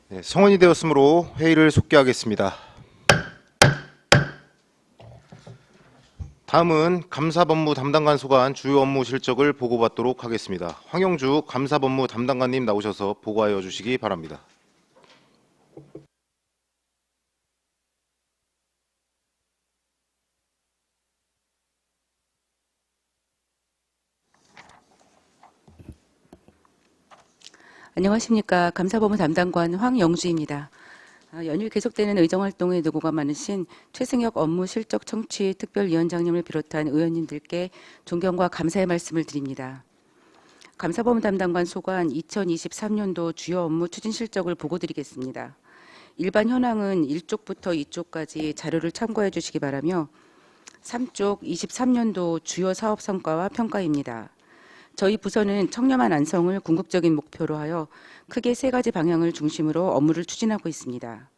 네, 성원이 되었으므로 회의를 속기하겠습니다. 다음은 감사법무 담당관 소관 주요 업무 실적을 보고받도록 하겠습니다. 황영주 감사법무 담당관님 나오셔서 보고하여 주시기 바랍니다. 안녕하십니까. 감사법무 담당관 황영주입니다. 연휴 계속되는 의정활동에 노고가 많으신 최승혁 업무 실적 청취 특별위원장님을 비롯한 의원님들께 존경과 감사의 말씀을 드립니다. 감사법무 담당관 소관 2023년도 주요 업무 추진 실적을 보고드리겠습니다. 일반 현황은 1쪽부터 2쪽까지 자료를 참고해 주시기 바라며 3쪽 23년도 주요 사업 성과와 평가입니다. 저희 부서는 청렴한 안성을 궁극적인 목표로 하여 크게 세 가지 방향을 중심으로 업무를 추진하고 있습니다.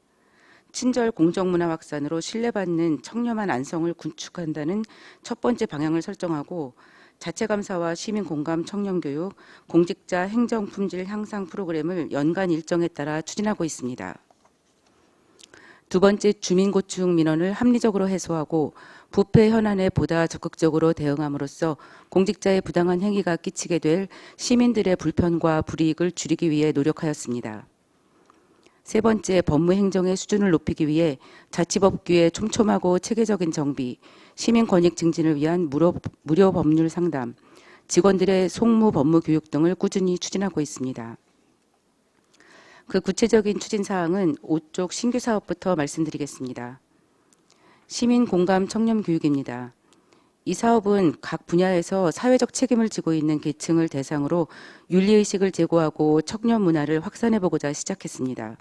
친절 공정문화 확산으로 신뢰받는 청렴한 안성을 구축한다는 첫 번째 방향을 설정하고 자체감사와 시민공감 청렴교육, 공직자 행정품질 향상 프로그램을 연간 일정에 따라 추진하고 있습니다. 두 번째, 주민고충 민원을 합리적으로 해소하고 부패 현안에 보다 적극적으로 대응함으로써 공직자의 부당한 행위가 끼치게 될 시민들의 불편과 불이익을 줄이기 위해 노력하였습니다. 세 번째, 법무행정의 수준을 높이기 위해 자치법규의 촘촘하고 체계적인 정비, 시민권익 증진을 위한 무료 법률 상담, 직원들의 송무 법무 교육 등을 꾸준히 추진하고 있습니다. 그 구체적인 추진 사항은 5쪽 신규 사업부터 말씀드리겠습니다. 시민 공감 청렴 교육입니다. 이 사업은 각 분야에서 사회적 책임을 지고 있는 계층을 대상으로 윤리의식을 제고하고 청렴 문화를 확산해보고자 시작했습니다.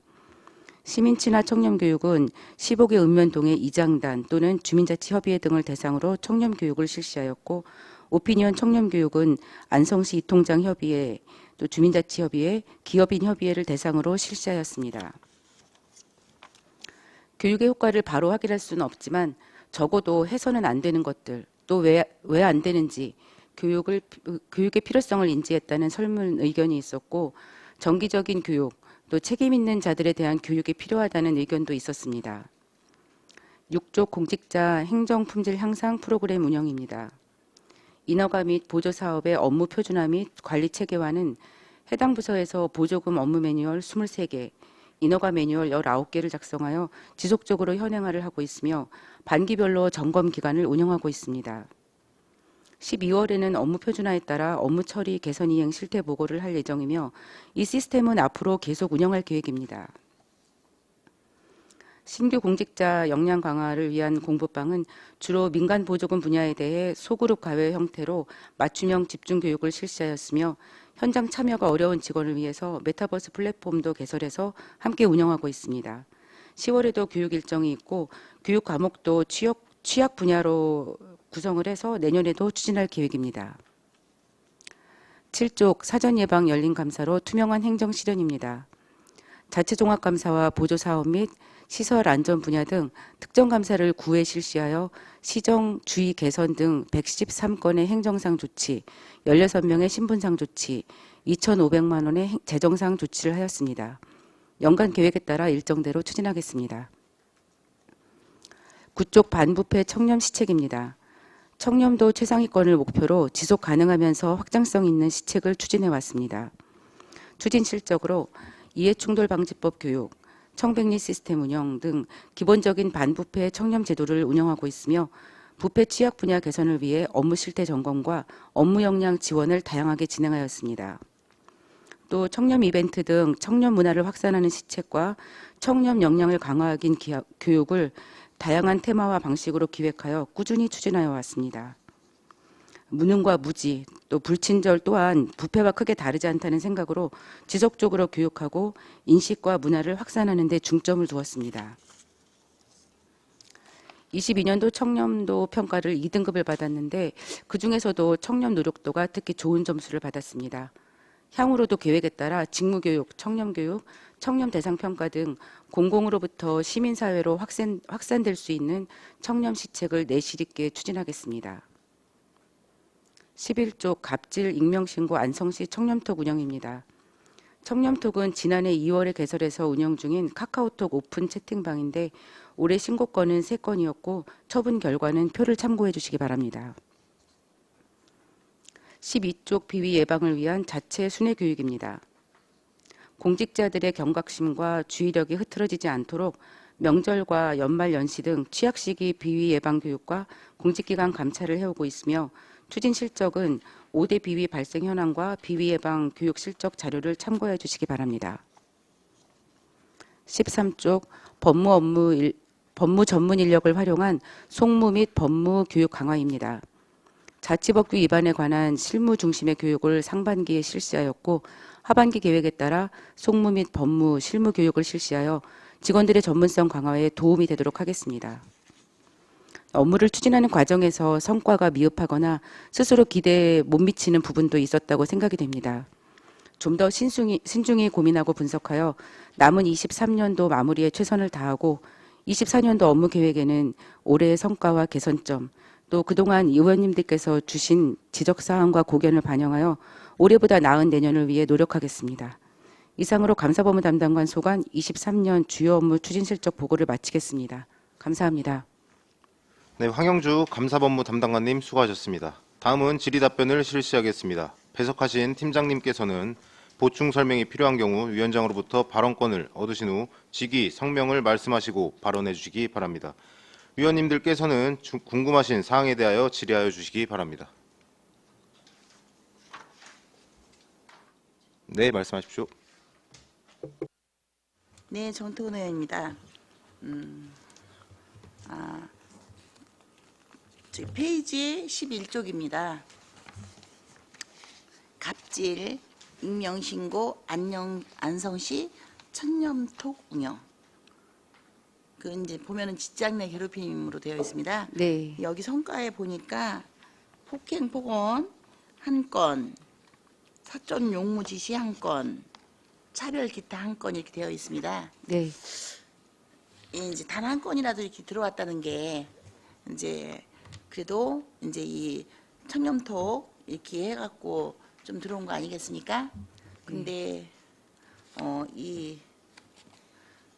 시민 친화 청렴 교육은 15개 읍면동의 이장단 또는 주민자치협의회 등을 대상으로 청렴 교육을 실시하였고, 오피니언 청렴 교육은 안성시 이통장 협의회, 또 주민자치협의회, 기업인 협의회를 대상으로 실시하였습니다. 교육의 효과를 바로 확인할 수는 없지만 적어도 해서는 안 되는 것들, 또 왜 안 되는지 교육의 필요성을 인지했다는 설문 의견이 있었고, 정기적인 교육, 또 책임 있는 자들에 대한 교육이 필요하다는 의견도 있었습니다. 6조 공직자 행정품질 향상 프로그램 운영입니다. 인허가 및 보조 사업의 업무 표준화 및 관리 체계화는 해당 부서에서 보조금 업무 매뉴얼 23개, 인허가 매뉴얼 19개를 작성하여 지속적으로 현행화를 하고 있으며 반기별로 점검 기간을 운영하고 있습니다. 12월에는 업무 표준화에 따라 업무 처리 개선 이행 실태 보고를 할 예정이며 이 시스템은 앞으로 계속 운영할 계획입니다. 신규 공직자 역량 강화를 위한 공부방은 주로 민간 보조금 분야에 대해 소그룹 과외 형태로 맞춤형 집중 교육을 실시하였으며 현장 참여가 어려운 직원을 위해서 메타버스 플랫폼도 개설해서 함께 운영하고 있습니다. 10월에도 교육 일정이 있고 교육 과목도 취약 분야로 구성을 해서 내년에도 추진할 계획입니다. 7쪽 사전 예방 열린 감사로 투명한 행정 실현입니다. 자체 종합 감사와 보조 사업 및 시설 안전 분야 등 특정 감사를 9회 실시하여 시정 주의 개선 등 113건의 행정상 조치, 16명의 신분상 조치, 2,500만 원의 재정상 조치를 하였습니다. 연간 계획에 따라 일정대로 추진하겠습니다. 9쪽 반부패 청렴 시책입니다. 청렴도 최상위권을 목표로 지속 가능하면서 확장성 있는 시책을 추진해 왔습니다. 추진 실적으로 이해충돌방지법 교육, 청백리 시스템 운영 등 기본적인 반부패 청렴 제도를 운영하고 있으며 부패 취약 분야 개선을 위해 업무 실태 점검과 업무 역량 지원을 다양하게 진행하였습니다. 또 청렴 이벤트 등 청렴 문화를 확산하는 시책과 청렴 역량을 강화하긴 교육을 다양한 테마와 방식으로 기획하여 꾸준히 추진하여 왔습니다. 무능과 무지, 또 불친절 또한 부패와 크게 다르지 않다는 생각으로 지속적으로 교육하고 인식과 문화를 확산하는 데 중점을 두었습니다. 22년도 청렴도 평가를 2등급을 받았는데 그중에서도 청렴 노력도가 특히 좋은 점수를 받았습니다. 향후로도 계획에 따라 직무교육, 청렴교육, 청렴 대상 평가 등 공공으로부터 시민사회로 확산될 수 있는 청렴 시책을 내실 있게 추진하겠습니다. 11조 갑질 익명신고 안성시 청렴톡 운영입니다. 청렴톡은 지난해 2월에 개설해서 운영 중인 카카오톡 오픈 채팅방인데 올해 신고 건은 3건이었고 처분 결과는 표를 참고해 주시기 바랍니다. 12쪽 비위 예방을 위한 자체 순회 교육입니다. 공직자들의 경각심과 주의력이 흐트러지지 않도록 명절과 연말 연시 등 취약 시기 비위 예방 교육과 공직기관 감찰을 해오고 있으며 추진 실적은 5대 비위 발생 현황과 비위 예방 교육 실적 자료를 참고해 주시기 바랍니다. 13쪽 법무 전문 인력을 활용한 송무 및 법무 교육 강화입니다. 자치법규 위반에 관한 실무 중심의 교육을 상반기에 실시하였고 하반기 계획에 따라 송무 및 법무 실무 교육을 실시하여 직원들의 전문성 강화에 도움이 되도록 하겠습니다. 업무를 추진하는 과정에서 성과가 미흡하거나 스스로 기대에 못 미치는 부분도 있었다고 생각이 됩니다. 좀 더 신중히 고민하고 분석하여 남은 23년도 마무리에 최선을 다하고 24년도 업무 계획에는 올해의 성과와 개선점, 또 그동안 의원님들께서 주신 지적사항과 고견을 반영하여 올해보다 나은 내년을 위해 노력하겠습니다. 이상으로 감사법무 담당관 소관 23년 주요 업무 추진 실적 보고를 마치겠습니다. 감사합니다. 네, 황영주 감사법무 담당관님 수고하셨습니다. 다음은 질의답변을 실시하겠습니다. 배석하신 팀장님께서는 보충 설명이 필요한 경우 위원장으로부터 발언권을 얻으신 후 직위, 성명을 말씀하시고 발언해 주시기 바랍니다. 위원님들께서는 궁금하신 사항에 대하여 질의하여 주시기 바랍니다. 네, 말씀하십시오. 네, 정태훈 의원입니다. 저기 페이지 11쪽입니다. 갑질, 익명신고, 안성시 청렴톡 운영. 그 이제 보면은 직장 내 괴롭힘으로 되어 있습니다. 네. 여기 성과에 보니까 폭행, 폭언 1건, 사적 용무 지시 1건, 차별 기타 1건 이렇게 되어 있습니다. 네. 이제 단 1건이라도 이렇게 들어왔다는 게 이제 그래도 이제 이 청렴톡 이렇게 해갖고 좀 들어온 거 아니겠습니까? 근데 이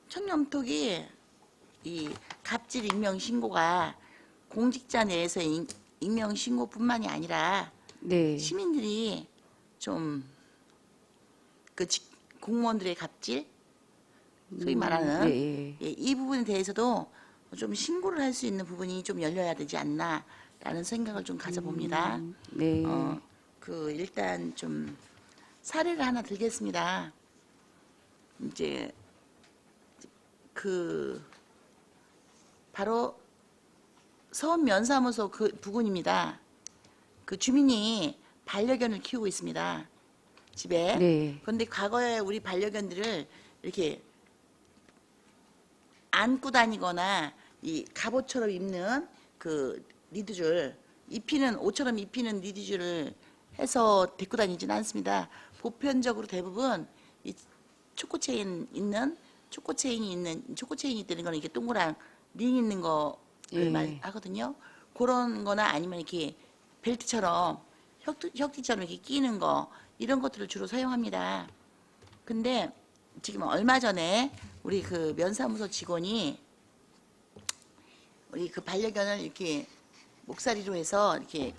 청렴톡이 이 갑질 익명 신고가 공직자 내에서 익명 신고뿐만이 아니라 네. 시민들이 좀 그 공무원들의 갑질 소위 말하는 네. 예, 이 부분에 대해서도 좀 신고를 할 수 있는 부분이 좀 열려야 되지 않나라는 생각을 좀 가져봅니다. 네. 그 일단 좀 사례를 하나 들겠습니다. 이제 그 바로 서원 면사무소 그 부근입니다. 그 주민이 반려견을 키우고 있습니다. 집에. 네. 그런데 과거에 우리 반려견들을 이렇게 안고 다니거나 이 갑옷처럼 입는 그 리드줄 입히는 옷처럼 입히는 리드줄을 해서 데리고 다니지는 않습니다. 보편적으로 대부분 이 초코체인이 있는 초코체인이 되는 거는 이렇게 동그란 링 있는 거를 예. 말하거든요. 그런 거나 아니면 이렇게 벨트처럼 혁띠처럼 이렇게 끼는 거 이런 것들을 주로 사용합니다. 근데 지금 얼마 전에 우리 그 면사무소 직원이 우리 그 반려견을 이렇게 목살이로 해서 이렇게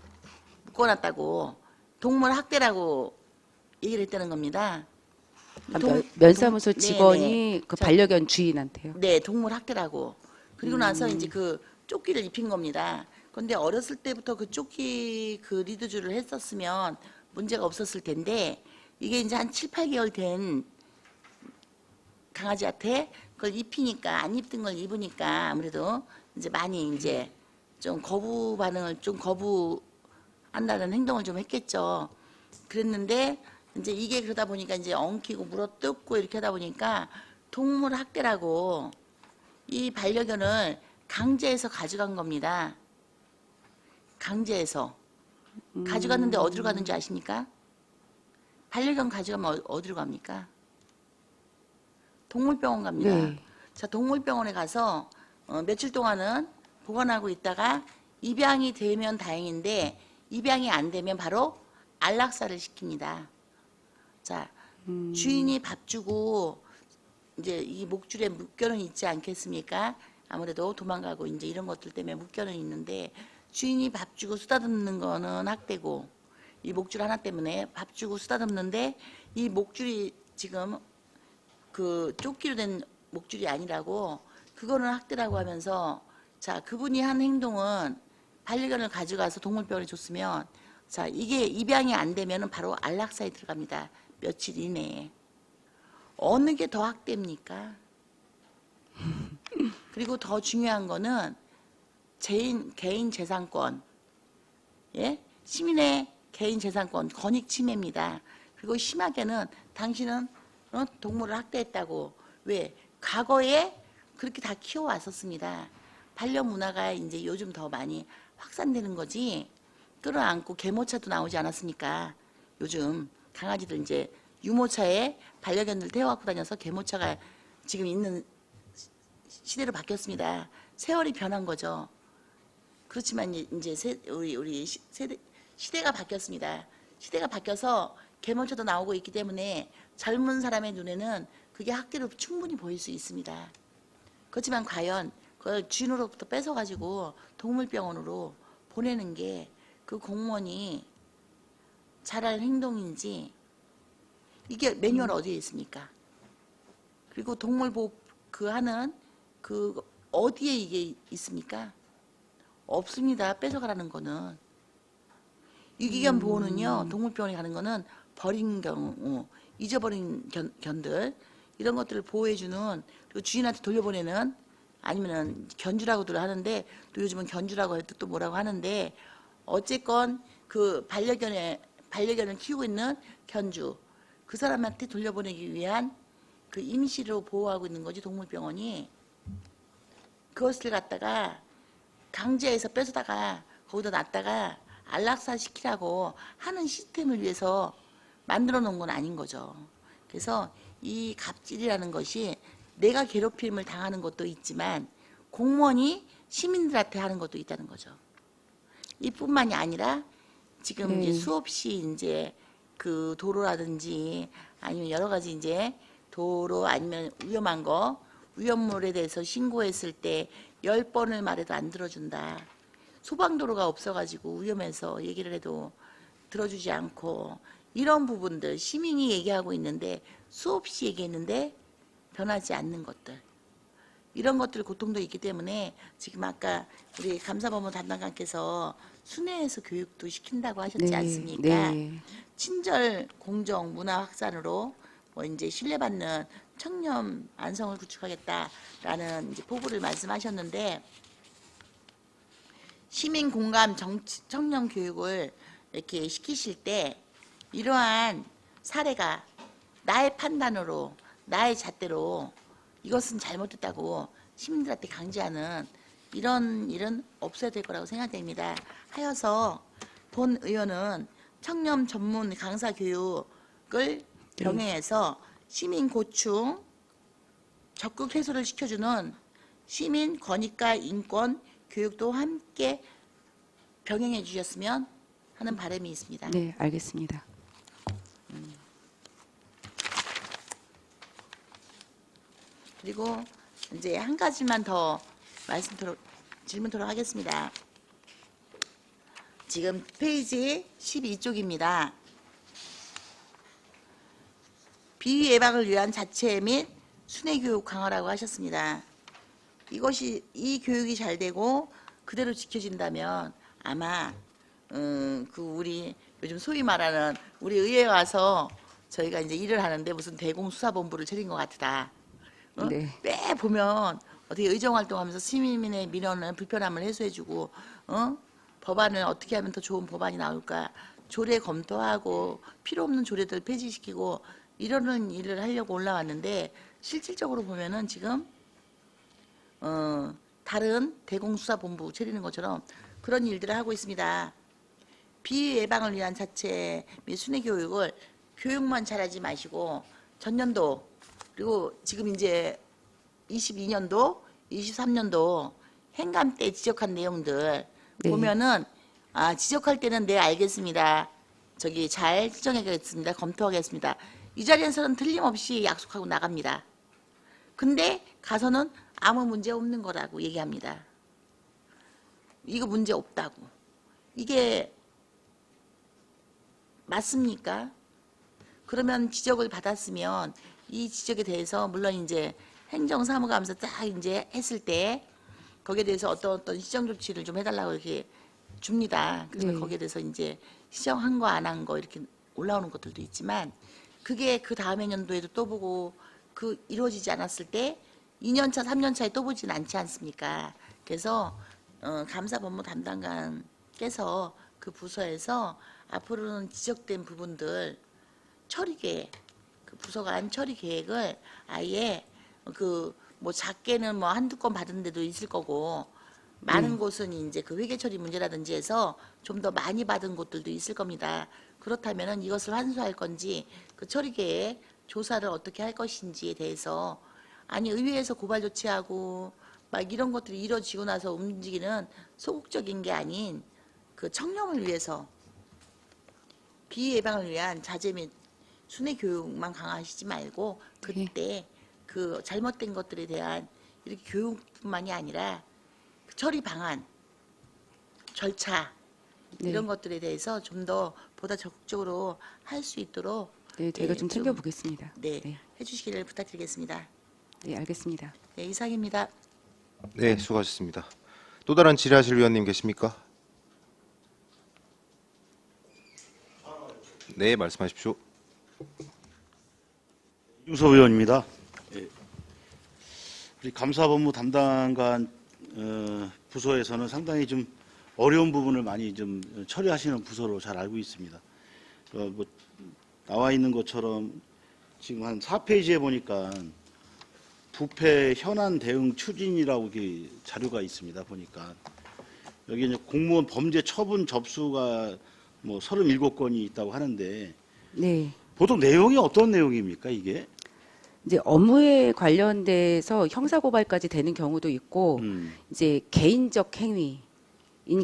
묶어놨다고 동물 학대라고 얘기를 했다는 겁니다. 면사무소 네, 직원이 네. 그 반려견 주인한테요. 네, 동물 학대라고. 그리고 나서 이제 그 조끼를 입힌 겁니다. 근데 어렸을 때부터 그 조끼 그 리드줄을 했었으면 문제가 없었을 텐데 이게 이제 한 7, 8개월 된 강아지한테 그걸 입히니까 안 입던 걸 입으니까 아무래도 이제 많이 이제 좀 거부 반응을 좀 거부한다는 행동을 좀 했겠죠. 그랬는데 이제 이게 그러다 보니까 이제 엉키고 물어뜯고 이렇게 하다 보니까 동물 학대라고 이 반려견을 강제해서 가져간 겁니다. 강제해서 가져갔는데 어디로 가는지 아십니까? 반려견 가져가면 어디로 갑니까? 동물병원 갑니다. 네. 자, 동물병원에 가서 며칠 동안은 보관하고 있다가 입양이 되면 다행인데 입양이 안 되면 바로 안락사를 시킵니다. 자, 주인이 밥 주고 이제 이 목줄에 묶여는 있지 않겠습니까? 아무래도 도망가고 이제 이런 것들 때문에 묶여는 있는데 주인이 밥 주고 쓰다듬는 거는 학대고 이 목줄 하나 때문에 밥 주고 쓰다듬는데 이 목줄이 지금 그 조끼로 된 목줄이 아니라고 그거는 학대라고 하면서 자 그분이 한 행동은 반려견을 가져가서 동물병원에 줬으면 자 이게 입양이 안 되면은 바로 안락사에 들어갑니다. 며칠 이내에. 어느 게 더 학대입니까? 그리고 더 중요한 거는 개인 재산권, 예? 시민의 개인 재산권 권익 침해입니다. 그리고 심하게는 당신은 동물을 학대했다고 왜 과거에 그렇게 다 키워왔었습니다. 반려 문화가 이제 요즘 더 많이 확산되는 거지. 끌어안고 개모차도 나오지 않았습니까? 요즘 강아지들 이제 유모차에 반려견들 태워갖고 다녀서 개모차가 지금 있는 시대로 바뀌었습니다. 세월이 변한 거죠. 그렇지만 이제 우리 시대가 바뀌었습니다. 시대가 바뀌어서 개모차도 나오고 있기 때문에 젊은 사람의 눈에는 그게 학대로 충분히 보일 수 있습니다. 그렇지만 과연 그걸 주인으로부터 뺏어가지고 동물병원으로 보내는 게 그 공무원이 잘할 행동인지 이게 매뉴얼 어디에 있습니까? 그리고 동물보호 하는 그 어디에 이게 있습니까? 없습니다. 뺏어가라는 거는. 유기견 보호는요. 동물병원에 가는 거는 버린 경우, 잊어버린 견들 이런 것들을 보호해주는 그리고 주인한테 돌려보내는 아니면은 견주라고들 하는데 또 요즘은 견주라고 해도 또 뭐라고 하는데 어쨌건 그 반려견을 키우고 있는 견주 그 사람한테 돌려보내기 위한 그 임시로 보호하고 있는 거지 동물병원이 그것을 갖다가 강제해서 뺏어다가 거기다 놨다가 안락사 시키라고 하는 시스템을 위해서 만들어 놓은 건 아닌 거죠. 그래서 이 갑질이라는 것이 내가 괴롭힘을 당하는 것도 있지만 공무원이 시민들한테 하는 것도 있다는 거죠. 이뿐만이 아니라 지금 이제 수없이 이제 그 도로라든지 아니면 여러 가지 이제 도로 아니면 위험한 거 위험물에 대해서 신고했을 때 10번을 말해도 안 들어준다. 소방도로가 없어가지고 위험해서 얘기를 해도 들어주지 않고 이런 부분들 시민이 얘기하고 있는데 수없이 얘기했는데 변하지 않는 것들 이런 것들 고통도 있기 때문에 지금 아까 우리 감사법무 담당관께서 순회에서 교육도 시킨다고 하셨지 네, 않습니까? 네. 친절 공정 문화 확산으로 뭐 이제 신뢰받는 청렴 안성을 구축하겠다라는 이제 포부를 말씀하셨는데 시민 공감 청렴 교육을 이렇게 시키실 때 이러한 사례가 나의 판단으로 나의 잣대로 이것은 잘못됐다고 시민들한테 강제하는 이런 일은 없어야 될 거라고 생각됩니다. 하여서 본 의원은 청렴 전문 강사 교육을 병행해서 시민 고충 적극 해소를 시켜주는 시민 권익과 인권 교육도 함께 병행해 주셨으면 하는 바람이 있습니다. 네, 알겠습니다. 그리고 이제 한 가지만 더 질문토록 하겠습니다. 지금 페이지 12쪽입니다. 비위 예방을 위한 자체 및 순회 교육 강화라고 하셨습니다. 이 교육이 잘 되고 그대로 지켜진다면 아마 그 우리 요즘 소위 말하는 우리 의회에 와서 저희가 이제 일을 하는데 무슨 대공수사본부를 차린 것 같다. 네. 매 보면 어떻게 의정활동하면서 시민의 민원을 불편함을 해소해주고 법안을 어떻게 하면 더 좋은 법안이 나올까 조례 검토하고 필요 없는 조례들 폐지시키고 이러는 일을 하려고 올라왔는데 실질적으로 보면은 지금 다른 대공수사본부 차리는 것처럼 그런 일들을 하고 있습니다. 비위 예방을 위한 자체 및 순회 교육을 교육만 잘하지 마시고 전년도 그리고 지금 이제 22년도, 23년도 행감 때 지적한 내용들 네. 보면은 지적할 때는 네 알겠습니다. 저기 잘 수정하겠습니다. 검토하겠습니다. 이 자리에서는 틀림없이 약속하고 나갑니다. 근데 가서는 아무 문제 없는 거라고 얘기합니다. 이거 문제 없다고. 이게 맞습니까? 그러면 지적을 받았으면 이 지적에 대해서 물론 이제 행정사무감사 딱 이제 했을 때 거기에 대해서 어떤 시정 조치를 좀 해달라고 이렇게 줍니다. 그래서 네. 거기에 대해서 이제 시정한 거 안 한 거 이렇게 올라오는 것들도 있지만 그게 그 다음에 년도에도 또 보고 그 이루어지지 않았을 때 2년차, 3년차에 또 보진 않지 않습니까? 그래서 감사법무 담당관께서 그 부서에서 앞으로는 지적된 부분들 처리 계획, 그 부서 간 처리 계획을 아예 그 뭐 작게는 뭐 한두 건 받은 데도 있을 거고 많은 곳은 이제 그 회계 처리 문제라든지 해서 좀 더 많이 받은 곳들도 있을 겁니다. 그렇다면은 이것을 환수할 건지 그 처리 계획 조사를 어떻게 할 것인지에 대해서 아니 의회에서 고발 조치하고 막 이런 것들이 이루어지고 나서 움직이는 소극적인 게 아닌 그 청렴을 위해서 비위 예방을 위한 자제 및 순회 교육만 강화하시지 말고 그때 그 잘못된 것들에 대한 이렇게 교육뿐만이 아니라 처리 방안, 절차 네. 이런 것들에 대해서 좀 더 보다 적극적으로 할 수 있도록 네, 저희가 네, 좀 챙겨보겠습니다. 네, 네, 해주시기를 부탁드리겠습니다. 네, 알겠습니다. 네, 이상입니다. 네, 수고하셨습니다. 또 다른 질의하실 위원님 계십니까? 네, 말씀하십시오. 유섭 의원입니다. 예. 우리 감사법무 담당관 부서에서는 상당히 좀 어려운 부분을 많이 좀 처리하시는 부서로 잘 알고 있습니다. 뭐 나와 있는 것처럼 지금 한 4페이지에 보니까 부패 현안 대응 추진이라고 이렇게 자료가 있습니다. 보니까 여기 이제 공무원 범죄 처분 접수가 뭐 37건이 있다고 하는데 네. 보통 내용이 어떤 내용입니까, 이게? 이제 업무에 관련돼서 형사고발까지 되는 경우도 있고, 이제 개인적 행위인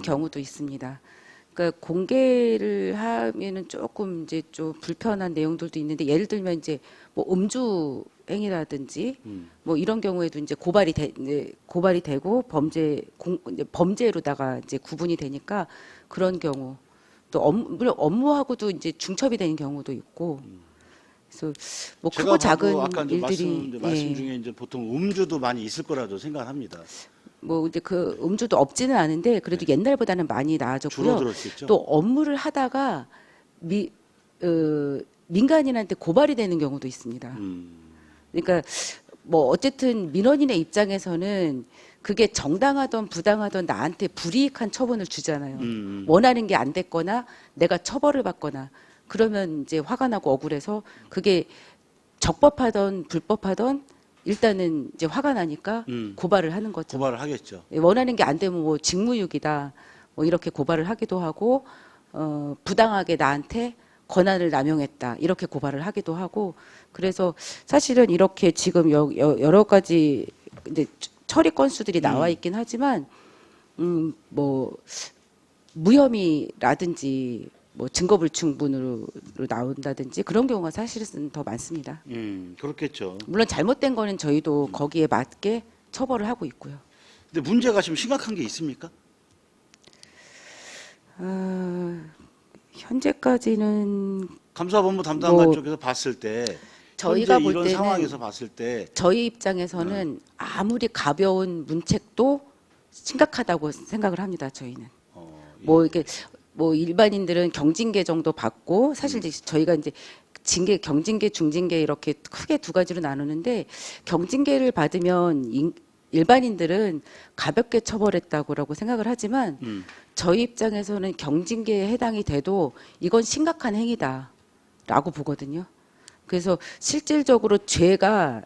경우도 있습니다. 그러니까 공개를 하면은 조금 이제 좀 불편한 내용들도 있는데, 예를 들면 이제 뭐 음주 행위라든지 뭐 이런 경우에도 이제 고발이 되고 이제 범죄로다가 이제 구분이 되니까 그런 경우 또 물론 업무하고도 이제 중첩이 되는 경우도 있고. 그래서 뭐 크고 작은 아까 이제 일들이 말씀 예. 중에 이제 보통 음주도 많이 있을 거라고 생각합니다. 뭐 이제 그 음주도 없지는 않은데 그래도 옛날보다는 많이 나아졌고요. 줄어들었겠죠. 또 업무를 하다가 민간인한테 고발이 되는 경우도 있습니다. 그러니까 뭐 어쨌든 민원인의 입장에서는 그게 정당하던 부당하던 나한테 불이익한 처분을 주잖아요. 원하는 게 안 됐거나 내가 처벌을 받거나 그러면 이제 화가 나고 억울해서 그게 적법하던 불법하던 일단은 이제 화가 나니까 고발을 하는 거죠. 고발을 하겠죠. 원하는 게 안 되면 뭐 직무유기다 뭐 이렇게 고발을 하기도 하고 부당하게 나한테 권한을 남용했다 이렇게 고발을 하기도 하고 그래서 사실은 이렇게 지금 여러 가지 이제 처리 건수들이 나와 있긴 하지만 뭐 무혐의라든지 뭐 증거불충분으로 나온다든지 그런 경우가 사실은 더 많습니다. 그렇겠죠. 물론 잘못된 거는 저희도 거기에 맞게 처벌을 하고 있고요. 근데 문제가 지금 심각한 게 있습니까? 현재까지는 감사본부 담당관 뭐 쪽에서 봤을 때 저희가 현재 볼 이런 때는 상황에서 봤을 때 저희 입장에서는 아무리 가벼운 문책도 심각하다고 생각을 합니다. 저희는 뭐 이게 뭐 일반인들은 경징계 정도 받고 사실 이제 저희가 이제 징계, 경징계, 중징계 이렇게 크게 두 가지로 나누는데 경징계를 받으면 일반인들은 가볍게 처벌했다고라고 생각을 하지만 저희 입장에서는 경징계에 해당이 돼도 이건 심각한 행위다라고 보거든요. 그래서 실질적으로 죄가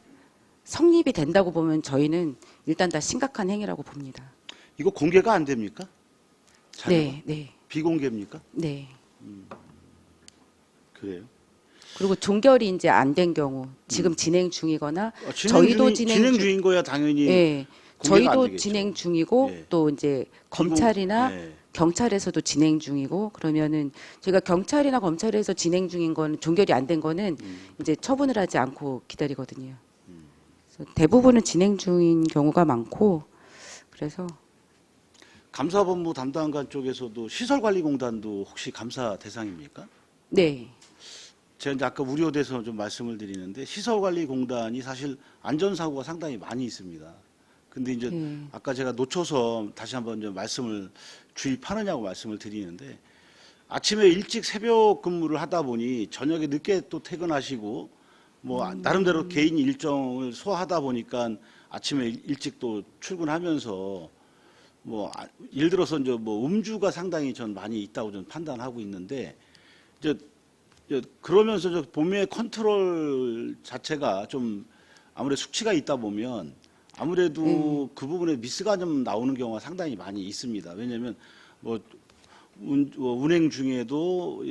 성립이 된다고 보면 저희는 일단 다 심각한 행위라고 봅니다. 이거 공개가 안 됩니까? 자료가? 네, 네, 비공개입니까? 네. 그래요. 그리고 종결이 이제 안 된 경우, 지금 진행 중이거나 진행 중인 거야 당연히. 예, 공개가 안 저희도 되겠죠. 진행 중이고 예. 또 이제 검찰이나 예. 경찰에서도 진행 중이고 그러면은 저희가 경찰이나 검찰에서 진행 중인 건 종결이 안 된 거는 이제 처분을 하지 않고 기다리거든요. 그래서 대부분은 진행 중인 경우가 많고 그래서 감사본부 담당관 쪽에서도 시설관리공단도 혹시 감사 대상입니까? 네. 제가 이제 아까 우려돼서 좀 말씀을 드리는데 시설관리공단이 사실 안전사고가 상당히 많이 있습니다. 근데 이제 아까 제가 놓쳐서 다시 한번 좀 말씀을 주입하느냐고 말씀을 드리는데 아침에 일찍 새벽 근무를 하다 보니 저녁에 늦게 또 퇴근하시고 뭐 나름대로 개인 일정을 소화하다 보니까 아침에 일찍 또 출근하면서 뭐 예를 들어서 이제 뭐 음주가 상당히 전 많이 있다고 저는 판단하고 있는데 이제 그러면서 저 본묘의 컨트롤 자체가 좀 아무래도 숙취가 있다 보면 아무래도 그 부분에 미스가 좀 나오는 경우가 상당히 많이 있습니다. 왜냐하면 뭐 운행 중에도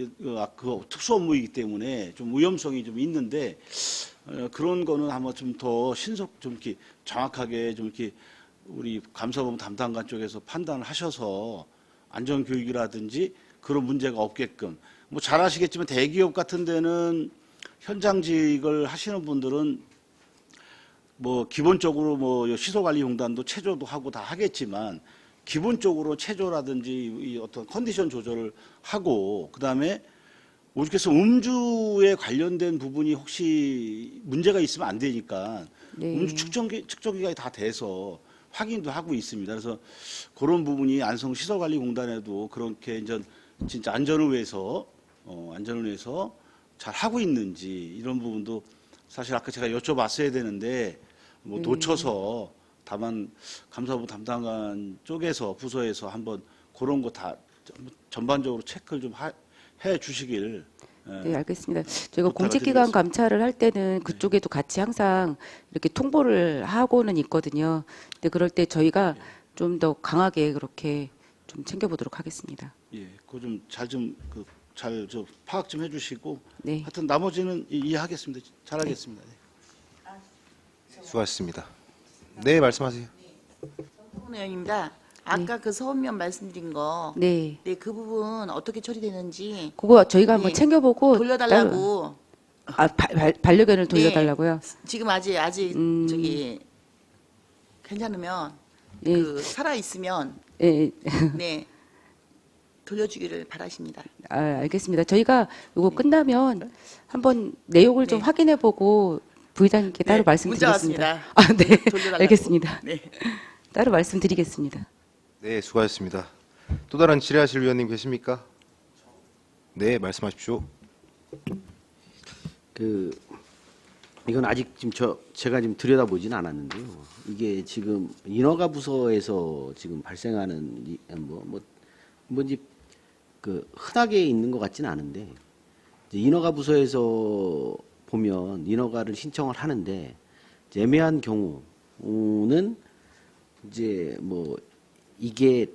그 특수 업무이기 때문에 좀 위험성이 좀 있는데 그런 거는 한번 좀 더 신속 좀 이렇게 정확하게 좀 이렇게 우리 감사본부 담당관 쪽에서 판단하셔서 안전교육이라든지 그런 문제가 없게끔 뭐 잘 아시겠지만 대기업 같은 데는 현장직을 하시는 분들은 뭐 기본적으로 뭐 시설관리공단도 체조도 하고 다 하겠지만 기본적으로 체조라든지 이 어떤 컨디션 조절을 하고 그다음에 오죽해서 음주에 관련된 부분이 혹시 문제가 있으면 안 되니까 네. 음주 측정기가 다 돼서 확인도 하고 있습니다. 그래서 그런 부분이 안성시설관리공단에도 그렇게 이제 진짜 안전을 위해서 잘 하고 있는지 이런 부분도 사실 아까 제가 여쭤봤어야 되는데 뭐 놓쳐서 다만 감사부 담당관 쪽에서 부서에서 한번 그런 거 다 전반적으로 체크를 좀 해 주시길. 네, 알겠습니다. 저희가 부탁을 공직기관 드리겠습니다. 감찰을 할 때는 그쪽에도 같이 항상 이렇게 통보를 하고는 있거든요. 근데 그럴 때 저희가 좀 더 강하게 그렇게 좀 챙겨보도록 하겠습니다. 예, 그거 좀 잘 파악 좀 해주시고 네. 하여튼 나머지는 이해하겠습니다. 잘하겠습니다. 네. 수고하셨습니다. 네, 말씀하세요. 정성훈 의원입니다. 아까 그 서원면 말씀드린 거, 네. 네, 그 부분 어떻게 처리되는지 그거 저희가 한번 네. 챙겨보고 돌려달라고. 반려견을 네. 돌려달라고요. 지금 아직 저기 괜찮으면 예. 그 살아 있으면 예. 네 돌려주기를 바라십니다. 아, 알겠습니다. 저희가 이거 끝나면 한번 내용을 좀 네. 확인해보고 부의장님께 따로 네, 문자 말씀드리겠습니다. 왔습니다. 아, 네. 돌려달라고. 알겠습니다. 네. 따로 말씀드리겠습니다. 네, 수고하셨습니다. 또 다른 질의하실 위원님 계십니까? 네, 말씀하십시오. 이건 아직 지금 제가 지금 들여다보진 않았는데요. 이게 지금 인허가 부서에서 지금 발생하는 뭔지 흔하게 있는 것 같지는 않은데 이제 인허가 부서에서 보면 인허가를 신청을 하는데 이제 애매한 경우는 이제 뭐 이게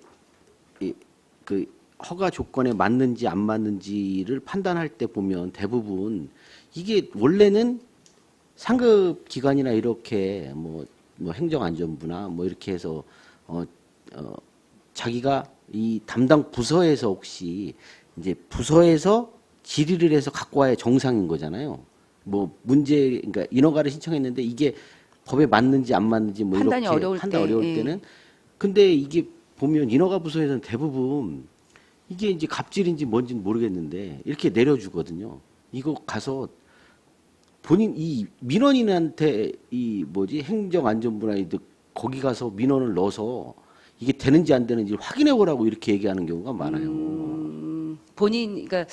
그 허가 조건에 맞는지 안 맞는지를 판단할 때 보면 대부분 이게 원래는 상급 기관이나 이렇게 뭐 행정안전부나 뭐 이렇게 해서 자기가 이 담당 부서에서 혹시 이제 부서에서 질의를 해서 갖고 와야 정상인 거잖아요. 뭐 그러니까 인허가를 신청했는데 이게 법에 맞는지 안 맞는지 뭐 판단이 이렇게 어려울 판단 때, 어려울 예. 때는 근데 이게 보면 인허가 부서에서는 대부분 이게 이제 갑질인지 뭔지는 모르겠는데 이렇게 내려주거든요. 이거 가서 본인 이 민원인한테 이 행정안전부나 거기 가서 민원을 넣어서 이게 되는지 안 되는지 확인해 보라고 이렇게 얘기하는 경우가 많아요. 그러니까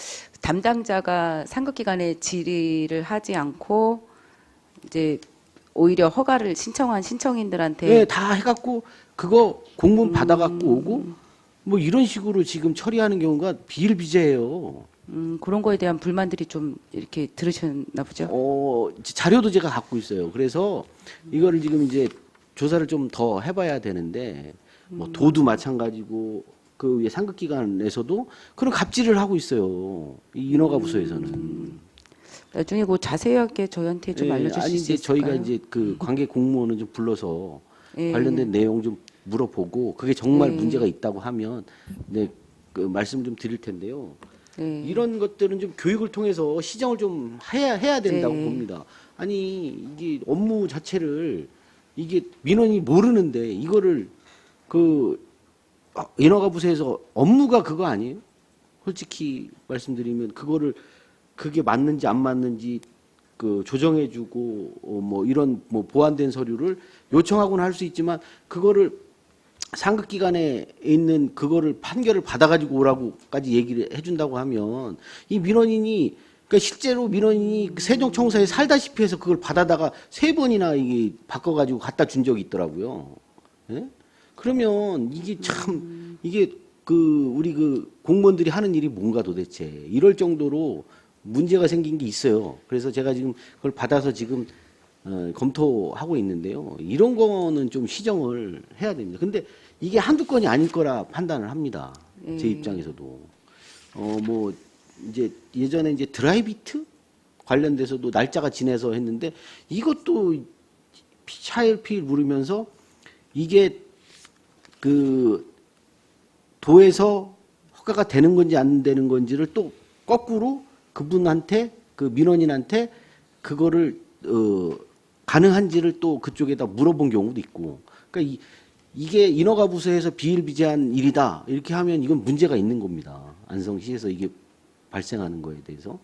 담당자가 상급기관에 질의를 하지 않고 이제 오히려 허가를 신청한 신청인들한테 네, 다 해갖고 그거 공문 받아갖고 오고 뭐 이런 식으로 지금 처리하는 경우가 비일비재해요. 그런 거에 대한 불만들이 좀 이렇게 들으셨나 보죠. 자료도 제가 갖고 있어요. 그래서 이거를 지금 이제 조사를 좀 더 해봐야 되는데 뭐 도도 마찬가지고 그 위에 상급기관에서도 그런 갑질을 하고 있어요. 이 인허가 부서에서는. 나중에 그 자세하게 저희한테 좀 알려주실 아니 수 이제 있을까요? 저희가 이제 그 관계 공무원을 좀 불러서 예. 관련된 내용 좀 물어보고 그게 정말 예. 문제가 있다고 하면 네, 그 말씀 좀 드릴 텐데요. 네. 이런 것들은 좀 교육을 통해서 시정을 좀 해야 된다고 네. 봅니다. 아니 이게 업무 자체를 이게 민원이 모르는데 이거를 그 인허가 부서에서 업무가 그거 아니에요? 솔직히 말씀드리면 그거를 그게 맞는지 안 맞는지 그 조정해주고 뭐 이런 뭐 보완된 서류를 요청하고는 할 수 있지만 그거를 상급 기관에 있는 그거를 판결을 받아가지고 오라고까지 얘기를 해준다고 하면 이 민원인이 그러니까 실제로 민원인이 그 세종청사에 살다시피 해서 그걸 받아다가 3번이나 이게 바꿔가지고 갖다 준 적이 있더라고요. 예? 그러면 이게 참 이게 그 우리 그 공무원들이 하는 일이 뭔가 도대체 이럴 정도로 문제가 생긴 게 있어요. 그래서 제가 지금 그걸 받아서 지금 검토하고 있는데요. 이런 거는 좀 시정을 해야 됩니다. 근데 이게 한두 건이 아닐 거라 판단을 합니다. 제 입장에서도. 뭐 이제 예전에 이제 드라이비트 관련돼서도 날짜가 지내서 했는데 이것도 차일피일 물으면서 이게 그 도에서 허가가 되는 건지 안 되는 건지를 또 거꾸로 그분한테 그 민원인한테 그거를 가능한지를 또 그쪽에다 물어본 경우도 있고. 그러니까 이게 인허가 부서에서 비일비재한 일이다 이렇게 하면 이건 문제가 있는 겁니다. 안성시에서 이게 발생하는 거에 대해서.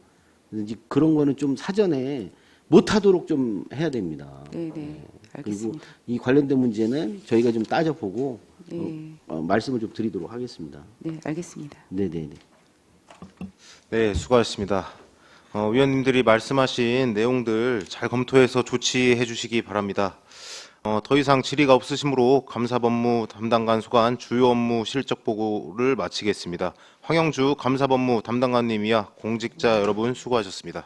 그래서 이제 그런 거는 좀 사전에 못하도록 좀 해야 됩니다. 네, 그리고 알겠습니다. 이 관련된 문제는 저희가 좀 따져보고 네. 말씀을 좀 드리도록 하겠습니다. 네, 알겠습니다. 네네네. 네, 수고하셨습니다. 위원님들이 말씀하신 내용들 잘 검토해서 조치해 주시기 바랍니다. 더 이상 질의가 없으시므로 감사법무 담당관 소관 주요 업무 실적 보고를 마치겠습니다. 황영주 감사법무 담당관님이야 공직자 여러분 수고하셨습니다.